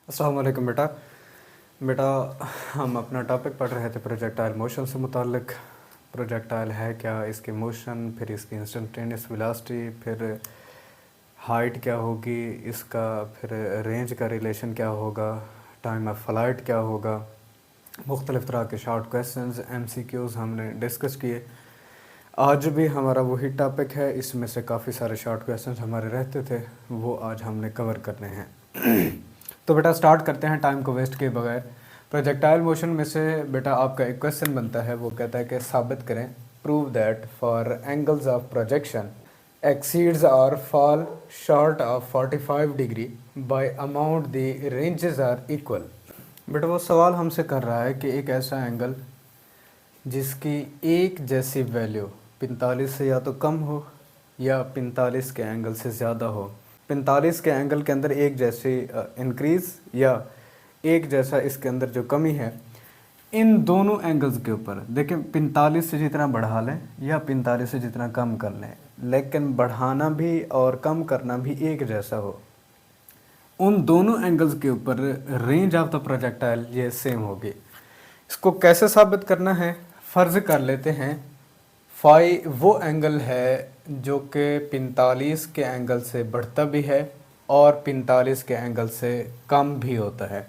अस्सलाम वालेकुम बेटा। बेटा, हम अपना टॉपिक पढ़ रहे थे प्रोजेक्टाइल मोशन से मुताल्लिक़। प्रोजेक्टाइल है क्या, इसकी मोशन, फिर इसकी इंस्टेंटेनियस वेलोसिटी, फिर हाइट क्या होगी इसका, फिर रेंज का रिलेशन क्या होगा, टाइम ऑफ फ्लाइट क्या होगा, मुख्तलिफ़ तरह के शॉर्ट क्वेश्चंस MCQs हमने डिस्कस किए। आज भी हमारा वही टॉपिक है, इसमें से काफ़ी सारे शॉर्ट क्वेश्चंस हमारे रहते थे, वो आज हमने कवर करने हैं। तो बेटा स्टार्ट करते हैं टाइम को वेस्ट किए बगैर। प्रोजेक्टाइल मोशन में से बेटा आपका एक क्वेश्चन बनता है, वो कहता है कि साबित करें, prove that for angles of projection exceeds और fall short of 45 degree by amount the ranges are equal. बेटा वो सवाल हमसे कर रहा है कि एक ऐसा एंगल जिसकी एक जैसी वैल्यू 45 से या तो कम हो या 45 के एंगल से ज़्यादा हो। 45 के एंगल के अंदर एक जैसी इंक्रीज़ या एक जैसा इसके अंदर जो कमी है, इन दोनों एंगल्स के ऊपर देखें, 45 से जितना बढ़ा लें या 45 से जितना कम कर लें, लेकिन बढ़ाना भी और कम करना भी एक जैसा हो, उन दोनों एंगल्स के ऊपर रेंज ऑफ द प्रोजेक्टाइल ये सेम होगी। इसको कैसे साबित करना है? फ़र्ज़ कर लेते हैं फाई वो एंगल है जो कि 45 के एंगल से बढ़ता भी है और 45 के एंगल से कम भी होता है।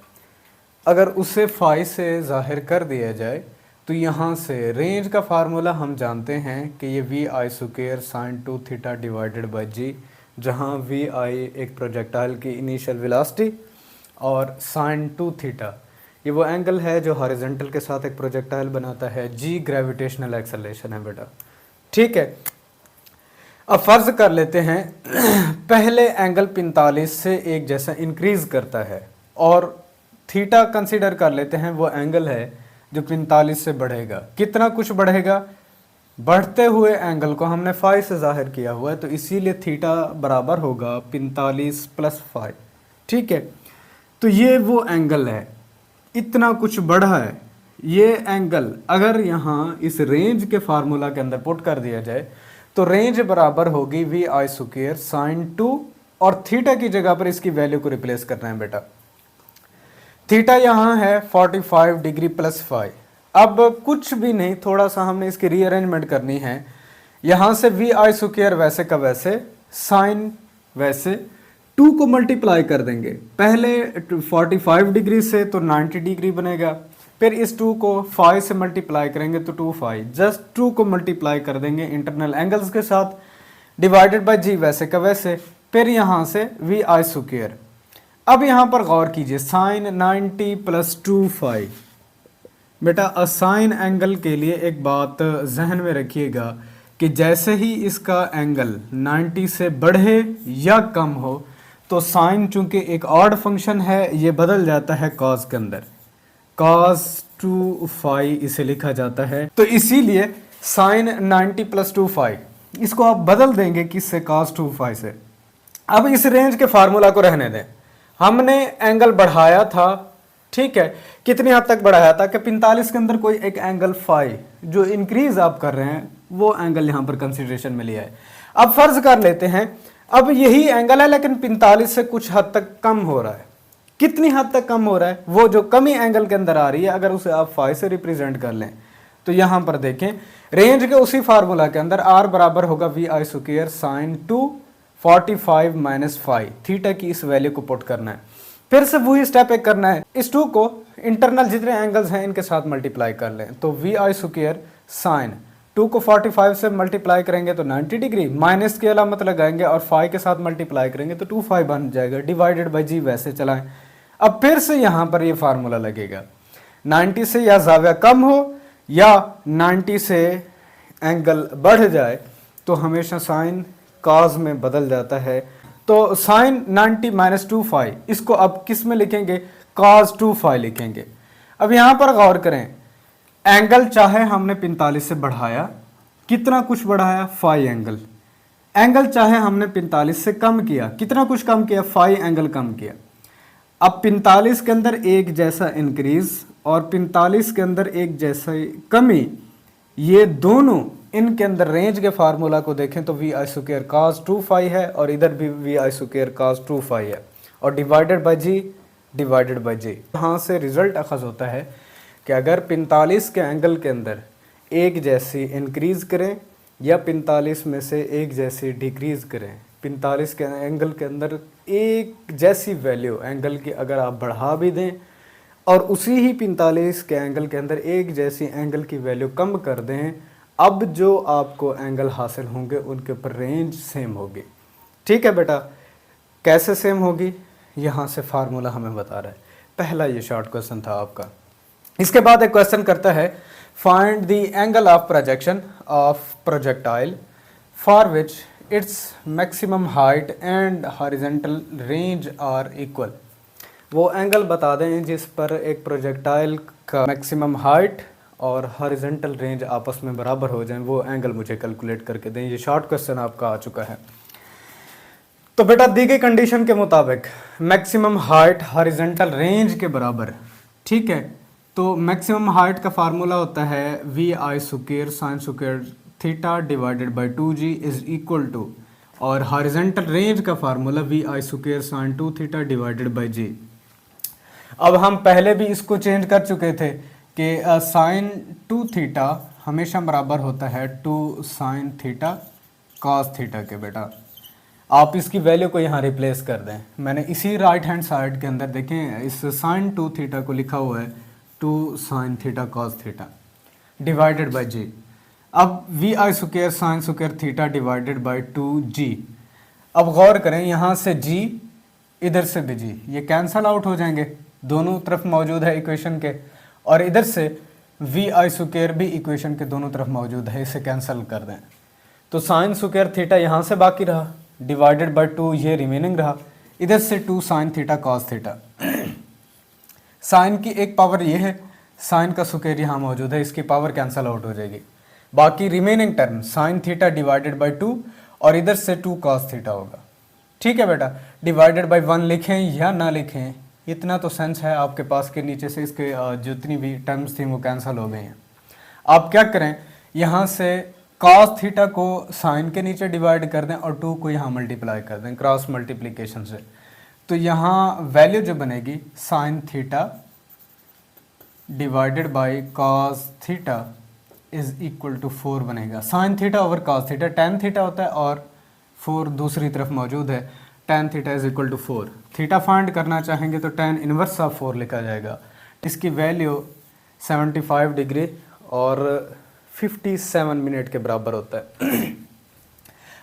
अगर उसे फाई से ज़ाहिर कर दिया जाए तो यहाँ से रेंज का फार्मूला हम जानते हैं कि ये VI² sin 2 theta divided by g, जहाँ VI एक प्रोजेक्टाइल की इनिशियल वेलोसिटी और sin 2 थीटा ये वो एंगल है जो हॉरिजॉन्टल के साथ एक प्रोजेक्टाइल बनाता है। जी ग्रेविटेशनल एक्सेलरेशन है बेटा, ठीक है। अब फ़र्ज़ कर लेते हैं पहले एंगल 45 से एक जैसा इंक्रीज़ करता है और थीटा कंसीडर कर लेते हैं वो एंगल है जो 45 से बढ़ेगा। कितना कुछ बढ़ेगा? बढ़ते हुए एंगल को हमने फाई से ज़ाहिर किया हुआ है, तो इसीलिए थीटा बराबर होगा 45 + फाई, ठीक है। तो ये वो एंगल है, इतना कुछ बढ़ा है। ये एंगल अगर यहाँ इस रेंज के फार्मूला के अंदर पुट कर दिया जाए तो रेंज बराबर होगी VI² sin 2 और थीटा की जगह पर इसकी वैल्यू को रिप्लेस करना है बेटा। थीटा यहाँ है 45 डिग्री + फाई। अब कुछ भी नहीं, थोड़ा सा हमने इसकी रीअरेंजमेंट करनी है। यहाँ से VI² वैसे का वैसे, साइन वैसे 2 को मल्टीप्लाई कर देंगे। पहले 45 डिग्री से तो 90 डिग्री बनेगा, फिर इस 2 को 5 से मल्टीप्लाई करेंगे तो 2 5, जस्ट 2 को मल्टीप्लाई कर देंगे इंटरनल एंगल्स के साथ, डिवाइडेड बाय जी वैसे का वैसे, फिर यहाँ से VI²। अब यहाँ पर गौर कीजिए, साइन 90 + 2 5। बेटा असाइन एंगल के लिए एक बात जहन में रखिएगा कि जैसे ही इसका एंगल 90 से बढ़े या कम हो तो साइन चूंकि एक ऑड फंक्शन है, ये बदल जाता है कॉस के अंदर, cos 2 फाई इसे लिखा जाता है। तो इसीलिए साइन 90 + 2 फाई इसको आप बदल देंगे किससे? cos 2 फाई से। अब इस रेंज के फार्मूला को रहने दें, हमने एंगल बढ़ाया था, ठीक है। कितनी हद तक बढ़ाया था कि 45 के अंदर कोई एक एंगल फाई जो इंक्रीज आप कर रहे हैं वो एंगल यहां पर कंसिडरेशन में लिया है। अब फर्ज कर लेते हैं अब यही एंगल है लेकिन 45 से कुछ हद तक कम हो रहा है। कितनी हद तक कम हो रहा है? वो जो कमी एंगल के अंदर आ रही है, अगर उसे आप फाई से रिप्रेजेंट कर लें तो यहां पर देखें रेंज के उसी फार्मूला के अंदर R बराबर होगा VI² sin 2 45 - फाई, थीटा की इस वैल्यू को पुट करना है। फिर से वही स्टेप एक करना है, इस 2 को इंटरनल जितने एंगल्स हैं इनके साथ मल्टीप्लाई कर लें, तो VI² sin 2 को 45 से मल्टीप्लाई करेंगे तो 90 डिग्री, माइनस की अलामत लगाएंगे और फाई के साथ मल्टीप्लाई करेंगे तो 2 फाई बन जाएगा, डिवाइडेड बाई जी वैसे चलाएं। अब फिर से यहाँ पर ये फार्मूला लगेगा, 90 से या ज़ाविया कम हो या 90 से एंगल बढ़ जाए तो हमेशा साइन कॉस में बदल जाता है। तो साइन 90 - 2 फाई इसको अब किस में लिखेंगे? cos 2 फाई लिखेंगे। अब यहाँ पर गौर करें, एंगल चाहे हमने 45 से बढ़ाया, कितना कुछ बढ़ाया? Phi angle. एंगल चाहे हमने 45 से कम किया, कितना कुछ कम किया? फाई एंगल कम किया। अब 45 के अंदर एक जैसा इंक्रीज और 45 के अंदर एक जैसा कमी, ये दोनों इनके अंदर रेंज के फार्मूला को देखें तो VI² cos 2 फाई है और इधर भी VI² cos 2 फाई है और divided by g divided by g. यहाँ से रिजल्ट अखज़ होता है कि अगर 45 के एंगल के अंदर एक जैसी इंक्रीज़ करें या 45 में से एक जैसी डिक्रीज़ करें, 45 के एंगल के अंदर एक जैसी वैल्यू एंगल की अगर आप बढ़ा भी दें और उसी ही 45 के एंगल के अंदर एक जैसी एंगल की वैल्यू कम कर दें, अब जो आपको एंगल हासिल होंगे उनके ऊपर रेंज सेम होगी। ठीक है बेटा, कैसे सेम होगी, यहाँ से फार्मूला हमें बता रहा है। पहला ये शॉर्ट क्वेश्चन था आपका। इसके बाद एक क्वेश्चन करता है, find the angle of projection of projectile for which its maximum height and horizontal range are equal. वो एंगल बता दें जिस पर एक प्रोजेक्टाइल का मैक्सिमम हाइट और हॉरिजॉन्टल रेंज आपस में बराबर हो जाएं, वो एंगल मुझे कैलकुलेट करके दें। ये शॉर्ट क्वेश्चन आपका आ चुका है। तो बेटा दी गई कंडीशन के मुताबिक मैक्सिमम हाइट हॉरिजॉन्टल रेंज के बराबर, ठीक है, तो मैक्सिमम हाइट का फार्मूला होता है v I square sine square theta divided by 2g is equal to, और हॉरिजॉन्टल रेंज का formula v I square sine 2 theta divided by g. अब हम पहले भी इसको चेंज कर चुके थे कि साइन 2 थीटा हमेशा बराबर होता है 2 साइन थीटा कॉस थीटा के। बेटा आप इसकी वैल्यू को यहाँ रिप्लेस कर दें। मैंने इसी राइट हैंड साइड के अंदर देखें इस साइन 2 थीटा को लिखा हुआ है 2 sine theta cos theta divided by g. अब v I square sine square theta divided by 2g। अब गौर करें, यहाँ से g इधर से भी g, ये कैंसल आउट हो जाएंगे, दोनों तरफ मौजूद है इक्वेशन के, और इधर से वी आई स्क्वायर भी इक्वेशन के दोनों तरफ मौजूद है, इसे कैंसिल कर दें तो साइन स्क्वायर थीटा यहाँ से बाकी रहा डिवाइडेड बाई 2 ये रिमेनिंग रहा, इधर से 2 sine theta cos theta. Sine की एक पावर ये है, साइन का स्क्वायर यहाँ मौजूद है, इसकी पावर कैंसिल आउट हो जाएगी, बाकी remaining term sign theta divided by 2 और इधर से 2 कॉस थीटा होगा। ठीक है बेटा, डिवाइडेड बाई 1 लिखें या ना लिखें, इतना तो सेंस है आपके पास के नीचे से इसके जितनी भी टर्म्स थी वो कैंसिल हो गई हैं। आप क्या करें, यहाँ से कॉस थीटा को साइन के नीचे डिवाइड कर दें और 2 को यहाँ मल्टीप्लाई कर दें क्रॉस मल्टीप्लिकेशन से, तो यहाँ वैल्यू जो बनेगी sine theta divided by cos theta is equal to 4 बनेगा। Sine theta over cos theta tan theta होता है और 4 दूसरी तरफ मौजूद है, tan theta is equal to 4। Theta find करना चाहेंगे तो टेन इनवर्स ऑफ 4 लिखा जाएगा। इसकी वैल्यू 75 डिग्री और 57 मिनट के बराबर होता है।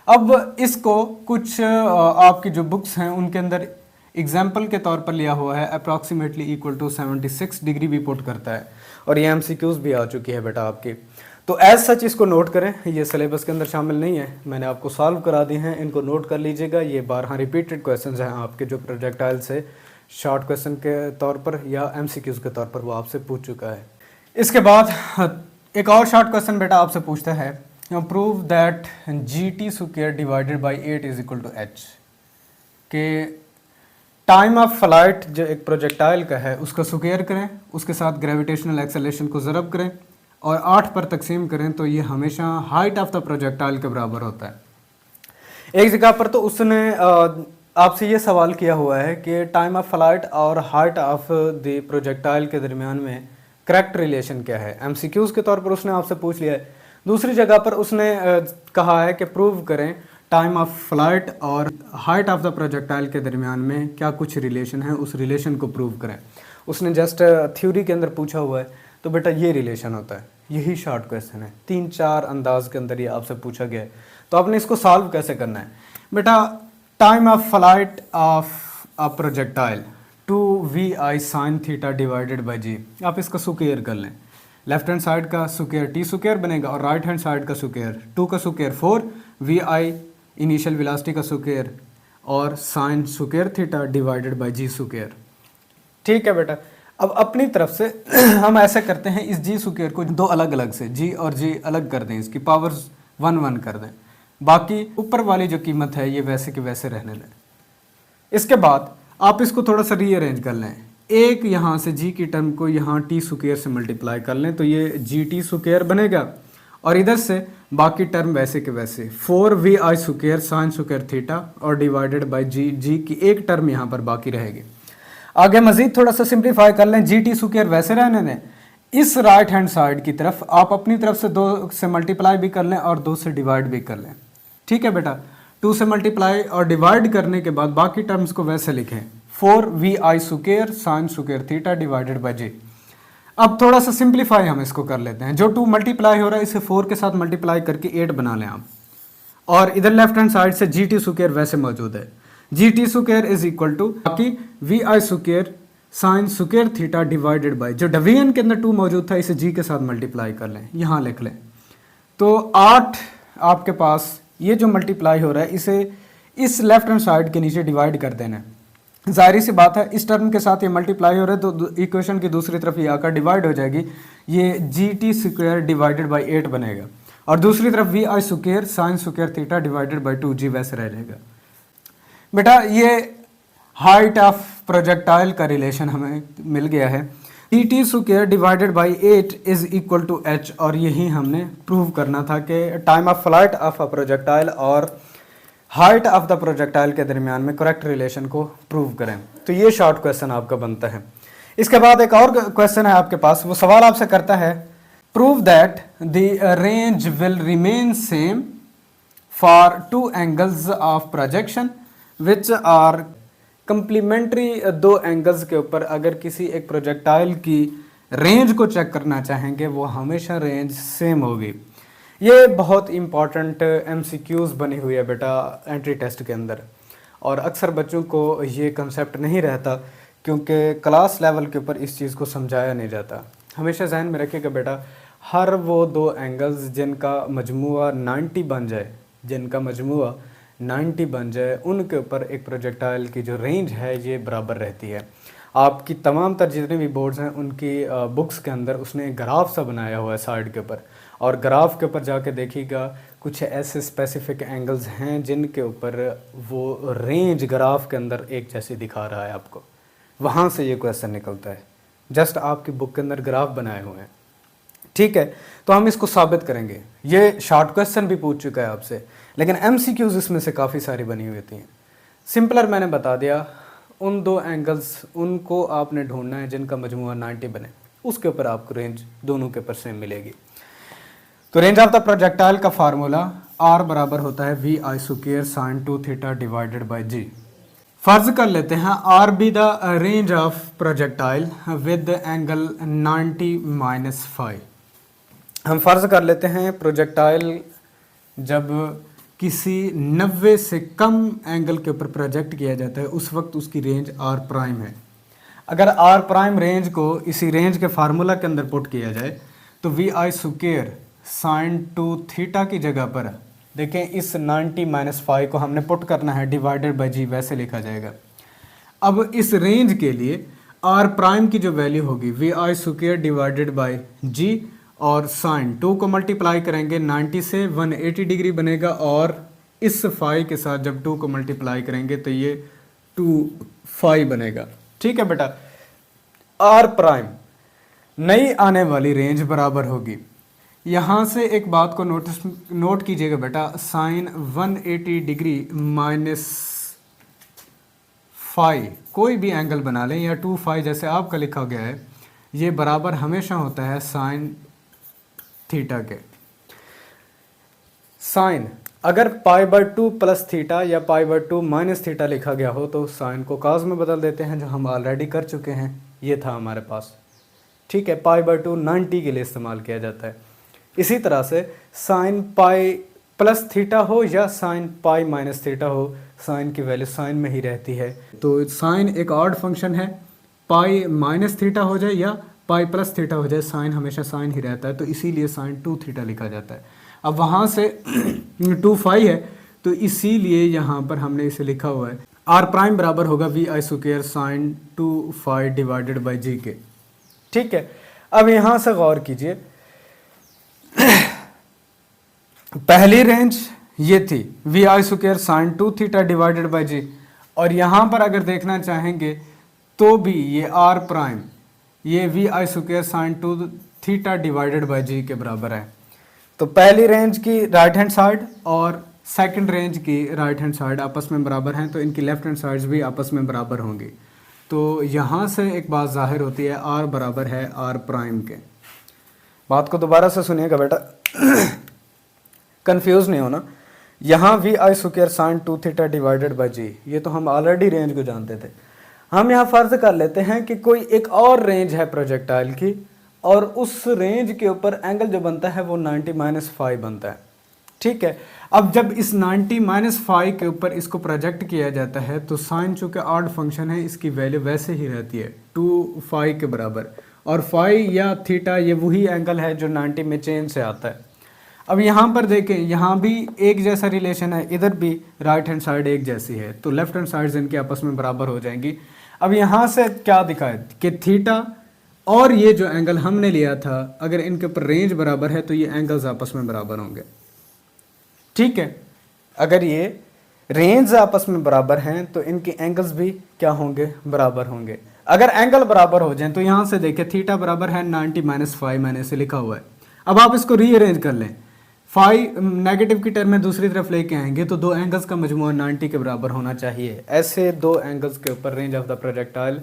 अब इसको कुछ आपकी जो बुक्स हैं उनके अंदर एग्जाम्पल के तौर पर लिया हुआ है, अप्रॉक्सीमेटली इक्वल टू 76 डिग्री भी पुट करता है, और ये MCQs भी आ चुकी है बेटा आपकी। तो एज सच इसको नोट करें, ये सिलेबस के अंदर शामिल नहीं है, मैंने आपको सॉल्व करा दी हैं, इनको नोट कर लीजिएगा। ये 12 रिपीटेड क्वेश्चंस हैं आपके जो प्रोजेक्टाइल से शॉर्ट क्वेश्चन के तौर पर या MCQs के तौर पर वो आपसे पूछ चुका है। इसके बाद एक और शॉर्ट क्वेश्चन बेटा आपसे पूछता है, prove that GT square divided by 8 is equal to h, के टाइम ऑफ फ्लाइट जो एक प्रोजेक्टाइल का है उसका स्क्वायर करें, उसके साथ ग्रेविटेशनल एक्सेलरेशन को ज़रब करें और 8 पर तकसीम करें तो ये हमेशा हाइट ऑफ द प्रोजेक्टाइल के बराबर होता है। एक जगह पर तो उसने आपसे ये सवाल किया हुआ है कि टाइम ऑफ फ्लाइट और हाइट ऑफ द प्रोजेक्टाइल के दरमियान में करेक्ट रिलेशन क्या है, MCQs के तौर पर उसने आपसे पूछ लिया है। दूसरी जगह पर उसने कहा है कि प्रूव करें टाइम ऑफ फ्लाइट और हाइट ऑफ द प्रोजेक्टाइल के दरमियान में क्या कुछ रिलेशन है, उस रिलेशन को प्रूव करें। उसने जस्ट थ्योरी के अंदर पूछा हुआ है, तो बेटा ये रिलेशन होता है, यही शॉर्ट क्वेश्चन है, 3-4 अंदाज के अंदर ये आपसे पूछा गया है। तो आपने इसको सॉल्व कैसे करना है बेटा, time of flight of a projectile 2vi sine theta divided by g, आप इसका स्क्वायर कर लें। लेफ्ट हैंड साइड का स्क्वायर t स्क्वायर बनेगा और राइट हैंड साइड का स्क्वायर 2 का स्क्वायर 4 vi इनिशियल वेलोसिटी का स्क्वायर और sine square theta divided by g square. ठीक है बेटा, अब अपनी तरफ से हम ऐसे करते हैं, इस जी स्क्वायर को 2 अलग अलग से g और g अलग कर दें, इसकी पावर्स 1-1 कर दें, बाकी ऊपर वाली जो कीमत है ये वैसे के वैसे रहने लें। इसके बाद आप इसको थोड़ा सा रीअरेंज कर लें, एक यहाँ से g की टर्म को यहाँ t स्क्वायर से मल्टीप्लाई कर लें तो ये gt स्क्वायर बनेगा, और इधर से बाकी टर्म वैसे के वैसे 4vi square sine square theta और डिवाइडेड बाई जी की एक टर्म यहाँ पर बाकी रहेगी। आगे मजीद थोड़ा सा सिंप्लीफाई कर लें, जी टी स्क्वायर वैसे रहने दें, इस राइट हैंड साइड की तरफ आप अपनी तरफ से 2 से मल्टीप्लाई भी कर लें और 2 से डिवाइड भी कर लें। ठीक है बेटा, 2 से मल्टीप्लाई और डिवाइड करने के बाद बाकी टर्म्स को वैसे लिखें, 4vi square sine square theta divided by g. अब थोड़ा सा सिंप्लीफाई हम इसको कर लेते हैं, जो 2 मल्टीप्लाई हो रहा है इसे 4 के साथ मल्टीप्लाई करके 8 बना लें आप, और इधर लेफ्ट हैंड साइड से जी टी स्क्वायर वैसे मौजूद है, G T square is equal to बाकी v I square sine square theta divided by, जो डिवीजन के अंदर 2 मौजूद था इसे जी के साथ मल्टीप्लाई कर लें, यहाँ लिख लें। तो 8 आपके पास ये जो मल्टीप्लाई हो रहा है इसे इस लेफ्ट हैंड साइड के नीचे डिवाइड कर देना है। जाहिर सी बात है इस टर्म के साथ ये मल्टीप्लाई हो रहा है तो इक्वेशन की दूसरी तरफ ये आकर डिवाइड हो जाएगी, ये G T square divided by 8 बनेगा, और दूसरी तरफ V I square sine square theta divided by 2g वैसे रह जाएगा। बेटा ये हाइट ऑफ प्रोजेक्टाइल का रिलेशन हमें मिल गया है, G T square divided by 8 is equal to h, और यही हमने प्रूव करना था कि time of flight of a projectile और हाइट ऑफ द प्रोजेक्टाइल के दरमियान में करेक्ट रिलेशन को प्रूव करें। तो ये शॉर्ट क्वेश्चन आपका बनता है। इसके बाद एक और क्वेश्चन है आपके पास, वो सवाल आपसे करता है prove that the range will remain same for 2 angles of projection which are complementary. 2 angles के ऊपर अगर किसी एक प्रोजेक्टाइल की रेंज को चेक करना चाहेंगे वो हमेशा रेंज सेम होगी। ये बहुत इंपॉर्टेंट MCQs बनी हुई है बेटा एंट्री टेस्ट के अंदर, और अक्सर बच्चों को ये कंसेप्ट नहीं रहता क्योंकि क्लास लेवल के ऊपर इस चीज़ को समझाया नहीं जाता। हमेशा जहन में रखिएगा बेटा, हर वो 2 एंगल्स जिनका मजमुआ 90 बन जाए, जिनका मजमुआ 90 बन जाए, उनके ऊपर एक प्रोजेक्टाइल की जो रेंज है ये बराबर रहती है। आपकी तमाम तर जितने भी बोर्ड्स हैं उनकी बुक्स के अंदर उसने एक ग्राफ सा बनाया हुआ है साइड के ऊपर, और ग्राफ के ऊपर जाके देखिएगा कुछ ऐसे स्पेसिफिक एंगल्स हैं जिनके ऊपर वो रेंज ग्राफ के अंदर एक जैसी दिखा रहा है आपको, वहाँ से ये क्वेश्चन निकलता है। जस्ट आपकी बुक के अंदर ग्राफ बनाए हुए हैं, ठीक है। तो हम इसको साबित करेंगे। ये शॉर्ट क्वेश्चन भी पूछ चुका है आपसे, लेकिन MCQs इसमें से काफ़ी सारी बनी हुई होती हैं। सिंपलर मैंने बता दिया, उन 2 एंगल्स उनको आपने ढूंढना है जिनका मजमुआ 90 बने, उसके ऊपर आपको रेंज दोनों के ऊपर सेम मिलेगी। तो रेंज ऑफ द प्रोजेक्टाइल का फार्मूला R बराबर होता है v I square sine 2 theta divided by g. फर्ज कर लेते हैं R be the range of projectile with angle 90 - 5। हम फर्ज कर लेते हैं प्रोजेक्टाइल जब किसी 90 से कम एंगल के ऊपर प्रोजेक्ट किया जाता है उस वक्त उसकी रेंज R प्राइम है। अगर R प्राइम रेंज को इसी रेंज के फार्मूला के अंदर पुट किया जाए तो वी आई स्क्वायर साइन 2 थीटा की जगह पर देखें इस 90 - 5 को हमने पुट करना है डिवाइडेड बाई जी, वैसे लिखा जाएगा। अब इस रेंज के लिए R प्राइम की जो वैल्यू होगी v I square divided by g, और साइन 2 को मल्टीप्लाई करेंगे 90 से 180 डिग्री बनेगा, और इस 5 के साथ जब 2 को मल्टीप्लाई करेंगे तो ये 2 बनेगा। ठीक है बेटा, R प्राइम नई आने वाली रेंज बराबर होगी, यहाँ से एक बात को नोट कीजिएगा बेटा, साइन 180 डिग्री माइनस 5 कोई भी एंगल बना लें या 2 जैसे आपका लिखा गया है, ये बराबर हमेशा होता है साइन थीटा के। साइन अगर π/2 प्लस थीटा या π/2 माइनस थीटा लिखा गया हो तो साइन को काज में बदल देते हैं, जो हम ऑलरेडी कर चुके हैं, ये था हमारे पास। ठीक है, π/2 90 के लिए इस्तेमाल किया जाता है। इसी तरह से साइन पाई प्लस थीटा हो या साइन पाई माइनस थीटा हो, साइन की वैल्यू साइन में ही रहती है। तो साइन एक ऑड फंक्शन है, पाई माइनस थीटा हो जाए या पाई प्लस थीटा हो जाए, साइन हमेशा साइन ही रहता है, तो इसीलिए साइन 2 थीटा लिखा जाता है। अब वहाँ से 2 है तो इसीलिए यहाँ पर हमने इसे लिखा हुआ है आर प्राइम बराबर होगा v I square sine 2 divided by g के। ठीक है, अब यहाँ से गौर कीजिए, पहली रेंज ये थी v I square sine 2 theta divided by g, और यहाँ पर अगर देखना चाहेंगे तो भी ये आर प्राइम ये v I square sine 2 theta divided by g के बराबर है। तो पहली रेंज की राइट हैंड साइड और सेकंड रेंज की राइट हैंड साइड आपस में बराबर हैं, तो इनकी लेफ्ट हैंड साइड्स भी आपस में बराबर होंगी। तो यहाँ से एक बात जाहिर होती है, आर बराबर है आर प्राइम के। बात को दोबारा से सुनिएगा बेटा, कंफ्यूज नहीं होना। यहाँ v I square sine 2 theta divided by g, ये तो हम ऑलरेडी रेंज को जानते थे। हम यहाँ फर्ज कर लेते हैं कि कोई एक और रेंज है प्रोजेक्टाइल की, और उस रेंज के ऊपर एंगल जो बनता है वो 90-5 बनता है। ठीक है, अब जब इस 90-5 के ऊपर इसको प्रोजेक्ट किया जाता है तो साइन चूँकि ऑड फंक्शन है, इसकी वैल्यू वैसे ही रहती है 2 के बराबर, और फाई या थीटा ये वही एंगल है जो 90 में चेंज से आता है। अब यहाँ पर देखें, यहाँ भी एक जैसा रिलेशन है, इधर भी राइट हैंड साइड एक जैसी है, तो लेफ्ट हैंड साइड इनके आपस में बराबर हो जाएंगी। अब यहाँ से क्या दिखाए कि थीटा और ये जो एंगल हमने लिया था, अगर इनके ऊपर रेंज बराबर है तो ये एंगल्स आपस में बराबर होंगे। ठीक है, अगर ये रेंज आपस में बराबर हैं तो इनके एंगल्स भी क्या होंगे, बराबर होंगे। अगर एंगल बराबर हो जाएं तो यहाँ से देखें थीटा बराबर है 90-5, मैंने इसे लिखा हुआ है। अब आप इसको रीअरेंज कर लें, फाई नेगेटिव की टर्म में दूसरी तरफ लेके आएंगे तो दो एंगल्स का मजमूआ 90 के बराबर होना चाहिए। ऐसे दो एंगल्स के ऊपर रेंज ऑफ द प्रोजेक्टाइल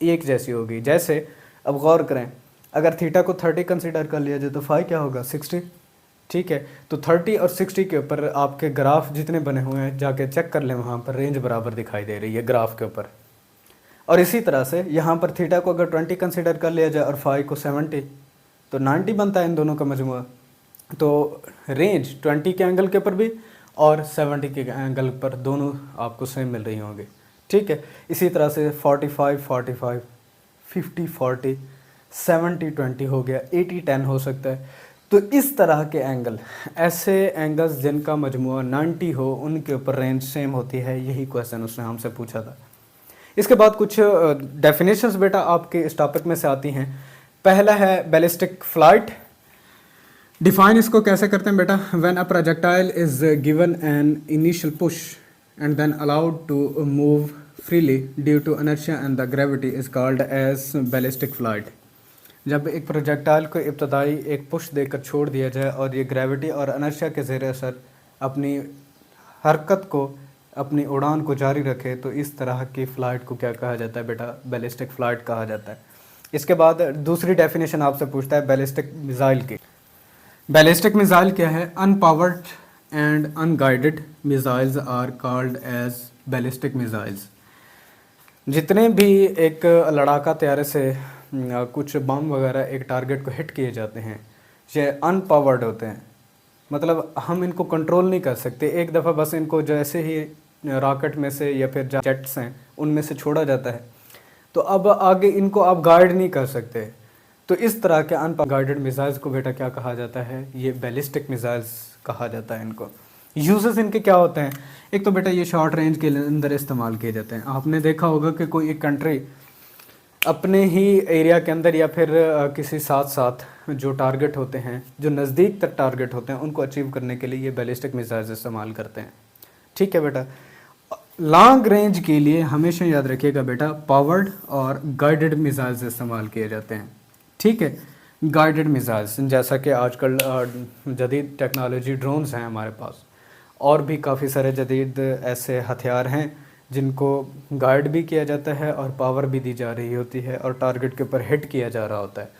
एक जैसी होगी। जैसे अब गौर करें, अगर थीटा को 30 कंसीडर कर लिया जाए तो फाई क्या होगा, 60। ठीक है, तो 30 और 60 के ऊपर आपके ग्राफ जितने बने हुए हैं जाके चेक कर लें, वहाँ पर रेंज बराबर दिखाई दे रही है ग्राफ के ऊपर। और इसी तरह से यहाँ पर थीटा को अगर 20 कंसीडर कर लिया जाए और फाई को 70, तो 90 बनता है इन दोनों का मजमूआ। तो रेंज 20 के एंगल के ऊपर भी और 70 के एंगल पर दोनों आपको सेम मिल रही होंगी। ठीक है, इसी तरह से 45-45, 50-40, 70-20 हो गया, 80-10 हो सकता है। तो इस तरह के एंगल, ऐसे एंगल्स जिनका मजमूआ 90 हो, उनके ऊपर रेंज सेम होती है। यही क्वेश्चन उसने हमसे पूछा था। इसके बाद कुछ डेफिनेशंस बेटा आपके इस टॉपिक में से आती हैं। पहला है बैलिस्टिक फ्लाइट। डिफाइन इसको कैसे करते हैं बेटा, when a projectile is given an initial push and then allowed to move freely due to inertia and the gravity is called as ballistic flight. जब एक प्रोजेक्टाइल को इब्तदाई एक पुश देकर छोड़ दिया जाए और ये ग्रेविटी और इनर्शिया के ज़ेर असर अपनी हरकत को, अपनी उड़ान को जारी रखे, तो इस तरह की फ़्लाइट को क्या कहा जाता है बेटा, बैलिस्टिक फ़्लाइट कहा जाता है। इसके बाद दूसरी डेफिनेशन आपसे पूछता है बैलिस्टिक मिसाइल की। बैलिस्टिक मिसाइल क्या है, unpowered and unguided missiles are called as ballistic missiles. जितने भी एक लड़ाका तैयारे से कुछ बम वगैरह एक टारगेट को हिट किए जाते हैं, ये अनपावर्ड होते हैं, मतलब हम इनको कंट्रोल नहीं कर सकते। एक दफ़ा बस इनको जैसे ही रॉकेट में से या फिर जेट्स हैं उनमें से छोड़ा जाता है, तो अब आगे इनको आप गाइड नहीं कर सकते। तो इस तरह के अनगाइडेड मिसाइल्स को बेटा क्या कहा जाता है, ये बैलिस्टिक मिसाइल्स कहा जाता है इनको। यूजेस इनके क्या होते हैं, एक तो बेटा ये शॉर्ट रेंज के अंदर इस्तेमाल किए जाते हैं। आपने देखा होगा कि कोई एक कंट्री अपने ही एरिया के अंदर या फिर किसी साथ साथ जो टारगेट होते हैं, जो नज़दीक तक टारगेट होते हैं, उनको अचीव करने के लिए ये बैलिस्टिक मिसाइल्स इस्तेमाल करते हैं। ठीक है बेटा, लॉन्ग रेंज के लिए हमेशा याद रखिएगा बेटा, पावर्ड और गाइडेड मिसाइल्स इस्तेमाल किए जाते हैं। ठीक है, गाइडेड मिसाइल्स, जैसा कि आजकल जदीद टेक्नोलॉजी ड्रोन्स हैं हमारे पास, और भी काफ़ी सारे जदीद ऐसे हथियार हैं जिनको गाइड भी किया जाता है और पावर भी दी जा रही होती है और टारगेट के ऊपर हिट किया जा रहा होता है।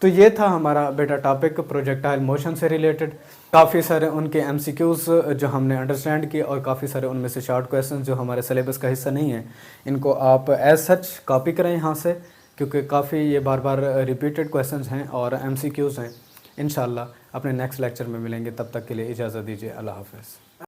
तो ये था हमारा बेटा टॉपिक प्रोजेक्टाइल मोशन से रिलेटेड। काफ़ी सारे उनके MCQs जो हमने अंडरस्टैंड किए और काफ़ी सारे उनमें से शॉर्ट क्वेश्चन जो हमारे सिलेबस का हिस्सा नहीं है, इनको आप एज सच कॉपी करें यहाँ से, क्योंकि काफ़ी ये बार बार रिपीटेड क्वेश्चंस हैं और MCQs हैं। इंशाल्लाह अपने नेक्स्ट लेक्चर में मिलेंगे, तब तक के लिए इजाज़त दीजिए। अल्लाह हाफ़िज़।